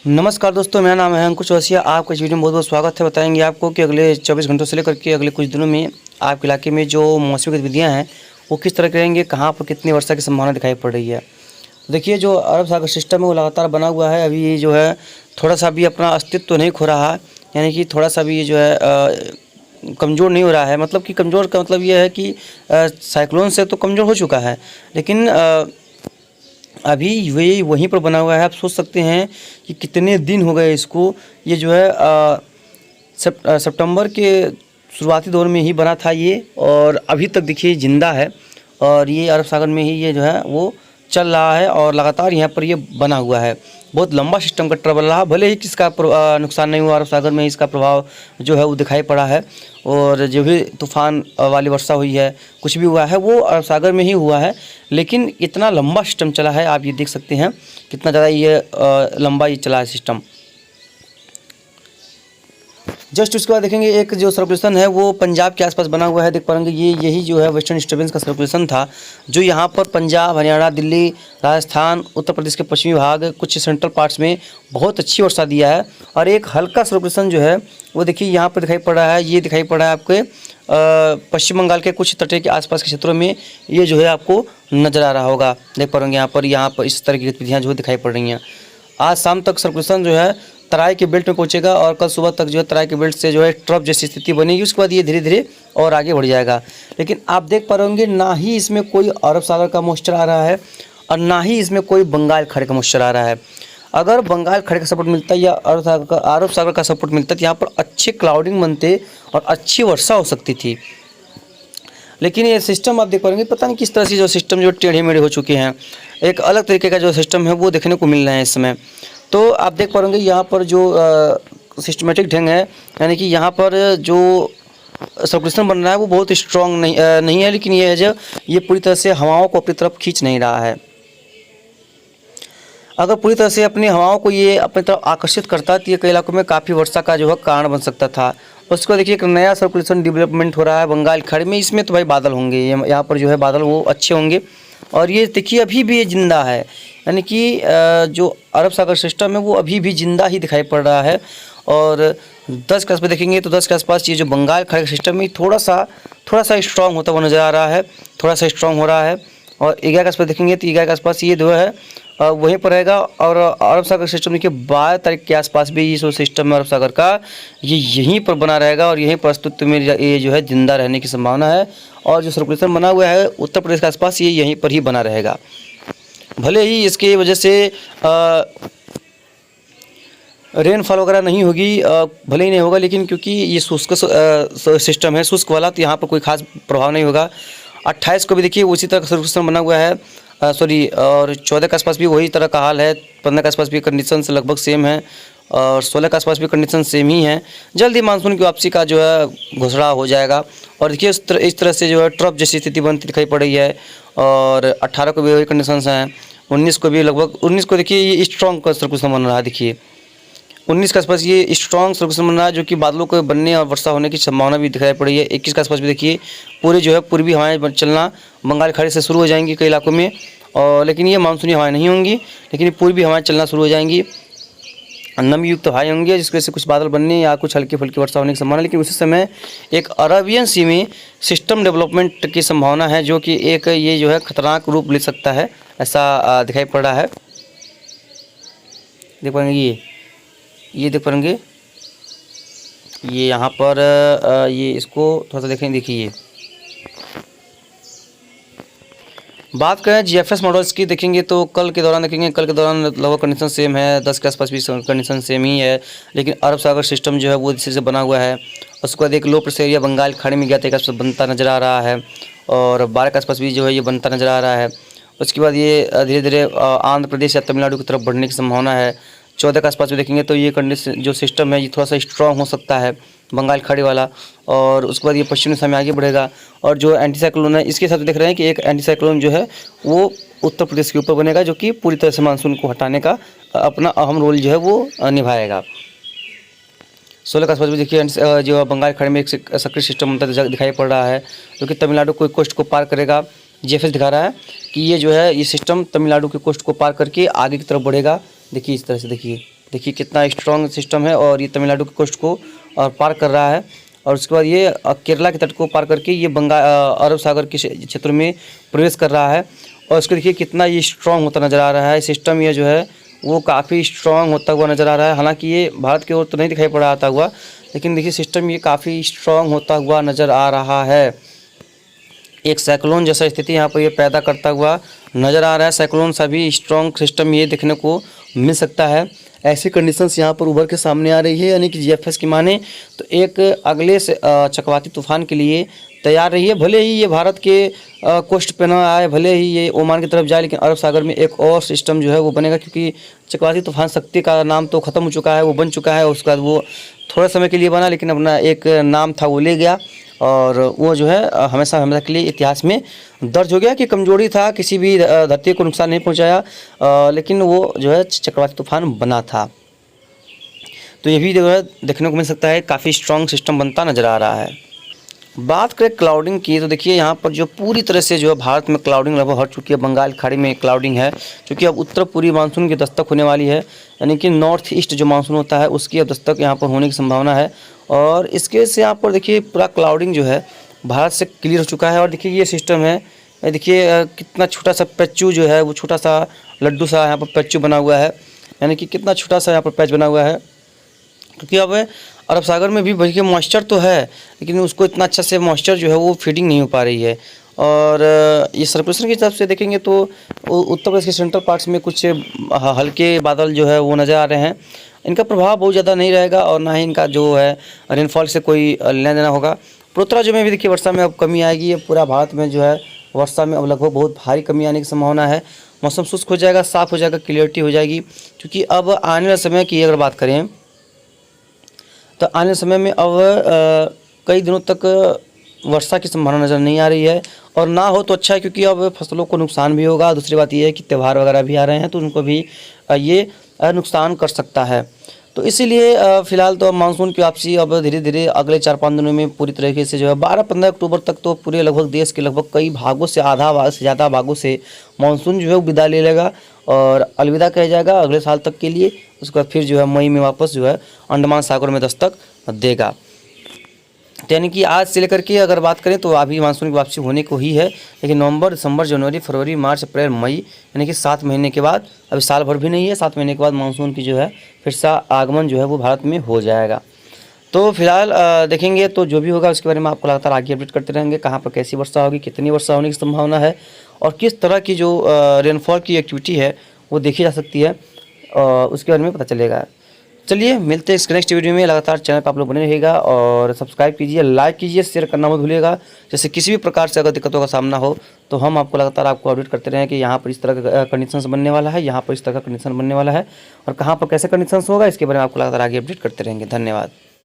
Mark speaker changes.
Speaker 1: नमस्कार दोस्तों, मेरा नाम है अंकुश वसिया। आपका इस वीडियो में बहुत बहुत स्वागत है। बताएंगे आपको कि अगले 24 घंटों से लेकर के अगले कुछ दिनों में आपके इलाके में जो मौसमी गतिविधियां हैं वो किस तरह की रहेंगी, कहाँ पर कितनी वर्षा की संभावना दिखाई पड़ रही है। तो देखिए, जो अरब सागर सिस्टम है वो लगातार बना हुआ है। अभी ये जो है थोड़ा सा भी अपना अस्तित्व तो नहीं खो रहा है, यानी कि थोड़ा सा भी ये जो है कमज़ोर नहीं हो रहा है। मतलब कि कमज़ोर का मतलब ये है कि साइक्लोन से तो कमज़ोर हो चुका है, लेकिन अभी ये वहीं पर बना हुआ है। आप सोच सकते हैं कि कितने दिन हो गए इसको। ये जो है सितंबर के शुरुआती दौर में ही बना था ये, और अभी तक देखिए ज़िंदा है। और ये अरब सागर में ही ये जो है वो चल रहा है और लगातार यहाँ पर ये बना हुआ है। बहुत लंबा सिस्टम का ट्रबल रहा, भले ही किसका नुकसान नहीं हुआ। अरब सागर में इसका प्रभाव जो है वो दिखाई पड़ा है, और जो भी तूफ़ान वाली वर्षा हुई है, कुछ भी हुआ है वो अरब सागर में ही हुआ है। लेकिन इतना लंबा सिस्टम चला है, आप ये देख सकते हैं कितना ज़्यादा ये लंबा ये चला है सिस्टम। जस्ट उसके बाद देखेंगे एक जो सर्कुलेशन है वो पंजाब के आसपास बना हुआ है। देख पाएंगे ये यही जो है वेस्टर्न डिस्टर्बेंस का सर्कुलेशन था, जो यहाँ पर पंजाब, हरियाणा, दिल्ली, राजस्थान, उत्तर प्रदेश के पश्चिमी भाग, कुछ सेंट्रल पार्ट्स में बहुत अच्छी वर्षा दिया है। और एक हल्का सर्कुलेशन जो है वो देखिए यहाँ पर दिखाई पड़ रहा है। ये दिखाई पड़ रहा है आपके पश्चिम बंगाल के कुछ तट के आसपास के क्षेत्रों में, ये जो है आपको नज़र आ रहा होगा। देख पा रहे यहाँ पर इस तरह की गतिविधियाँ जो दिखाई पड़ रही हैं। आज शाम तक सर्कुलेशन जो है तराई के बेल्ट में पहुंचेगा, और कल सुबह तक जो है तराई के बेल्ट से जो है ट्रफ जैसी स्थिति बनेगी। उसके बाद ये धीरे धीरे और आगे बढ़ जाएगा। लेकिन आप देख पा रहे होंगे, ना ही इसमें कोई अरब सागर का मॉइस्चर आ रहा है और ना ही इसमें कोई बंगाल खाड़ी का मॉइस्चर आ रहा है। अगर बंगाल खाड़ी का सपोर्ट मिलता या अरब सागर का सपोर्ट मिलता तो यहाँ पर अच्छे क्लाउडिंग बनते और अच्छी वर्षा हो सकती थी। लेकिन ये सिस्टम आप देख पाएंगे, पता नहीं किस तरह से जो सिस्टम जो टेढ़े मेढ़े हो चुके हैं। एक अलग तरीके का जो सिस्टम है वो देखने को मिल रहा है इस समय। तो आप देख पाएंगे यहाँ पर जो सिस्टमेटिक ढंग है, यानी कि यहाँ पर जो सर्कुलेशन बन रहा है वो बहुत स्ट्रॉन्ग नहीं है, लेकिन ये है जो ये पूरी तरह से हवाओं को अपनी तरफ खींच नहीं रहा है। अगर पूरी तरह से अपनी हवाओं को ये अपनी तरफ आकर्षित करता तो ये कई इलाकों में काफ़ी वर्षा का जो है कारण बन सकता था। उसको देखिए एक नया सर्कुलेशन डेवलपमेंट हो रहा है बंगाल खाड़ी में। इसमें तो भाई बादल होंगे, यहाँ पर जो है बादल वो अच्छे होंगे। और ये देखिए अभी भी ये जिंदा है, यानी कि जो अरब सागर सिस्टम है वो अभी भी जिंदा ही दिखाई पड़ रहा है। और 10 के आसपास देखेंगे तो 10 के आसपास ये जो बंगाल खाड़ी का सिस्टम है थोड़ा सा स्ट्रॉन्ग होता हुआ नज़र आ रहा है, थोड़ा सा स्ट्रॉन्ग हो रहा है। और 11 के आसपास देखेंगे तो 11 के आसपास ये जो है वहीं पर रहेगा। और अरब सागर सिस्टम देखिए 12 तारीख के आसपास भी ये जो सिस्टम है अरब सागर का ये यहीं पर बना रहेगा, और यहीं पर अस्तित्व में ये जो है जिंदा रहने की संभावना है। और जो सर्कुलेशन बना हुआ है उत्तर प्रदेश के आसपास ये यहीं पर ही बना रहेगा। भले ही इसकी वजह से रेनफॉल वगैरह नहीं होगी, भले ही नहीं होगा, लेकिन क्योंकि ये शुष्क सिस्टम है, शुष्क वाला, तो यहाँ पर कोई खास प्रभाव नहीं होगा। 28 को भी देखिए उसी तरह का सर्कुलेशन बना हुआ है, और 14 के आसपास भी वही तरह का हाल है। 15 के आसपास भी कंडीशन से लगभग सेम है, और 16 के आसपास भी कंडीशन सेम ही है। जल्दी मानसून की वापसी का जो है घोषणा हो जाएगा। और देखिए इस तरह से जो है ट्रफ जैसी स्थिति बनती दिखाई पड़ रही है। और 18 को भी वही कंडीशंस हैं, 19 को भी लगभग, 19 को देखिए ये स्ट्रॉन्ग का सर्कुलेशन बन रहा है। देखिए 19 के आसपास ये स्ट्रॉन्ग सर्कुलेशन बन रहा है, जो कि बादलों के बनने और वर्षा होने की संभावना भी दिखाई पड़ रही है। 21 के आसपास भी देखिए पूरी जो है पूर्वी हवाएं चलना बंगाल खाड़ी से शुरू हो जाएंगी कई इलाकों में, और लेकिन ये मानसूनी हवाएं नहीं होंगी, लेकिन पूर्वी हवाएं चलना शुरू हो जाएंगी। नमी युक्त हवाएं होंगी, जिसकी वजह से कुछ बादल बनने या कुछ हल्की फुल्की वर्षा होने की संभावना। लेकिन उसी समय एक अरबियन सी में सिस्टम डेवलपमेंट की संभावना है, जो कि एक ये जो है खतरनाक रूप ले सकता है, ऐसा दिखाई पड़ रहा है। देख पाएंगे ये देख पाएंगे ये यहाँ पर ये इसको थोड़ा सा देखें। देखिए बात करें जीएफएस मॉडल्स की, देखेंगे तो कल के दौरान लगभग कंडीशन सेम है। 10 के आसपास भी कंडीशन सेम ही है, लेकिन अरब सागर सिस्टम जो है वो इसी से बना हुआ है। उसके बाद एक लो प्रेशर एरिया बंगाल खाड़ी में गया था, बनता नज़र आ रहा है, और 12 के आसपास भी जो है ये बनता नज़र आ रहा है। उसके बाद ये धीरे धीरे आंध्र प्रदेश या तमिलनाडु की तरफ बढ़ने की संभावना है। 14 के आसपास भी देखेंगे तो ये कंडीशन जो सिस्टम है ये थोड़ा सा स्ट्रॉन्ग हो सकता है बंगाल खाड़ी वाला। और उसके बाद ये पश्चिमी दिशा में आगे बढ़ेगा। और जो एंटी साइक्लोन है इसके साथ देख रहे हैं कि एक एंटी साइक्लोन जो है वो उत्तर प्रदेश के ऊपर बनेगा, जो कि पूरी तरह से मानसून को हटाने का अपना अहम रोल जो है वो निभाएगा। 16 के आसपास भी देखिए जो बंगाल खाड़ी में एक सक्रिय सिस्टम दिखाई पड़ रहा है, जो कि तमिलनाडु को कोस्ट को पार करेगा। जीएफएस दिखा रहा है कि ये जो है ये सिस्टम तमिलनाडु के कोस्ट को पार करके आगे की तरफ बढ़ेगा। देखिए इस तरह से देखिए देखिए कितना स्ट्रॉन्ग सिस्टम है, और ये तमिलनाडु के कोस्ट को और पार कर रहा है, और उसके बाद ये केरला के तट को पार करके ये अरब सागर के क्षेत्र में प्रवेश कर रहा है। और इसको देखिए कितना ये स्ट्रॉन्ग होता नज़र आ रहा है सिस्टम, ये जो है वो काफ़ी स्ट्रॉन्ग होता हुआ नज़र आ रहा है। हालांकि ये भारत की ओर तो नहीं दिखाई पड़ रहा हुआ, लेकिन देखिए सिस्टम ये काफ़ी स्ट्रॉन्ग होता हुआ नज़र आ रहा है। एक साइक्लोन जैसा स्थिति यहाँ पर ये पैदा करता हुआ नज़र आ रहा है। साइक्लोन सा भी स्ट्रॉन्ग सिस्टम ये देखने को मिल सकता है। ऐसी कंडीशंस यहाँ पर उभर के सामने आ रही है, यानी कि जीएफएस की माने तो एक अगले से चक्रवाती तूफान के लिए तैयार रही है। भले ही ये भारत के कोस्ट पे ना आए, भले ही ये ओमान की तरफ जाए, लेकिन अरब सागर में एक और सिस्टम जो है वो बनेगा, क्योंकि चक्रवाती तूफान शक्ति का नाम तो ख़त्म हो चुका है, वो बन चुका है। उसके बाद वो थोड़ा समय के लिए बना, लेकिन अपना एक नाम था वो ले गया, और वो जो है हमेशा हमेशा के लिए इतिहास में दर्ज हो गया कि कमजोरी था, किसी भी धरती को नुकसान नहीं पहुंचाया, लेकिन वो जो है चक्रवाती तूफान बना था। तो ये भी जो है देखने को मिल सकता है, काफ़ी स्ट्रॉन्ग सिस्टम बनता नज़र आ रहा है। बात करें क्लाउडिंग की, तो देखिए यहाँ पर जो पूरी तरह से जो है भारत में क्लाउडिंग लगभग हट चुकी है। बंगाल की खाड़ी में क्लाउडिंग है, क्योंकि अब उत्तर पूर्वी मानसून की दस्तक होने वाली है, यानी कि नॉर्थ ईस्ट जो मानसून होता है उसकी अब दस्तक यहाँ पर होने की संभावना है। और इसके से यहाँ पर देखिए पूरा क्लाउडिंग जो है भारत से क्लियर हो चुका है। और देखिए ये सिस्टम है, देखिए कितना छोटा सा पेच्चू जो है, वो छोटा सा लड्डू सा यहाँ पर पेच्चू बना हुआ है, यानी कि कितना छोटा सा यहाँ पर पैच बना हुआ है। क्योंकि अब अरब सागर में भी देखिए मॉइस्चर तो है, लेकिन उसको इतना अच्छा से मॉइस्चर जो है वो फीडिंग नहीं हो पा रही है। और ये सर्कुलेशन के हिसाब से देखेंगे तो उत्तर प्रदेश के सेंट्रल पार्ट्स में कुछ हल्के बादल जो है वो नज़र आ रहे हैं। इनका प्रभाव बहुत ज़्यादा नहीं रहेगा, और ना ही इनका जो है रेनफॉल से कोई लेना देना होगा। पूर्वोत्तर में भी देखिए वर्षा में अब कमी आएगी। पूरा भारत में जो है वर्षा में अब लगभग बहुत भारी कमी आने की संभावना है। मौसम शुष्क हो जाएगा, साफ़ हो जाएगा, क्लियरिटी हो जाएगी। क्योंकि अब आने वाले समय की अगर बात करें तो आने वाले समय में अब कई दिनों तक वर्षा की संभावना नज़र नहीं आ रही है, और ना हो तो अच्छा है, क्योंकि अब फसलों को नुकसान भी होगा। दूसरी बात यह है कि त्यौहार वगैरह भी आ रहे हैं, तो उनको भी ये नुकसान कर सकता है। तो इसीलिए फ़िलहाल तो अब मानसून की वापसी अब धीरे धीरे अगले 4-5 दिनों में पूरी तरीके से जो है 12-15 अक्टूबर तक तो पूरे लगभग देश के लगभग कई भागों से, आधा भाग से ज़्यादा भागों से मानसून जो है विदा ले लेगा और अलविदा कह जाएगा अगले साल तक के लिए। उसके बाद फिर जो है मई में वापस जो है अंडमान सागर में दस्तक देगा। तो यानी कि आज से लेकर के अगर बात करें तो अभी मानसून की वापसी होने को ही है, लेकिन नवंबर, दिसंबर, जनवरी, फरवरी, मार्च, अप्रैल, मई, यानी कि 7 महीने के बाद, अभी साल भर भी नहीं है, 7 महीने के बाद मानसून की जो है फिर से आगमन जो है वो भारत में हो जाएगा। तो फिलहाल देखेंगे तो जो भी होगा उसके बारे में आपको लगातार आगे अपडेट करते रहेंगे, कहाँ पर कैसी वर्षा होगी, कितनी वर्षा होने की संभावना है, और किस तरह की जो रेनफॉल की एक्टिविटी है वो देखी जा सकती है, उसके बारे में पता चलेगा। चलिए मिलते हैं इस नेक्स्ट वीडियो में। लगातार चैनल पर आप लोग बने रहिएगा और सब्सक्राइब कीजिए, लाइक कीजिए, शेयर करना मत भूलिएगा। जैसे किसी भी प्रकार से अगर दिक्कतों का सामना हो तो हम आपको लगातार अपडेट करते रहें कि यहाँ पर इस तरह का कंडीशंस बनने वाला है, यहाँ पर इस तरह का कंडीशन बनने वाला है, और कहाँ पर कैसे कंडीशंस होगा इसके बारे में आपको लगातार आगे अपडेट करते रहेंगे। धन्यवाद।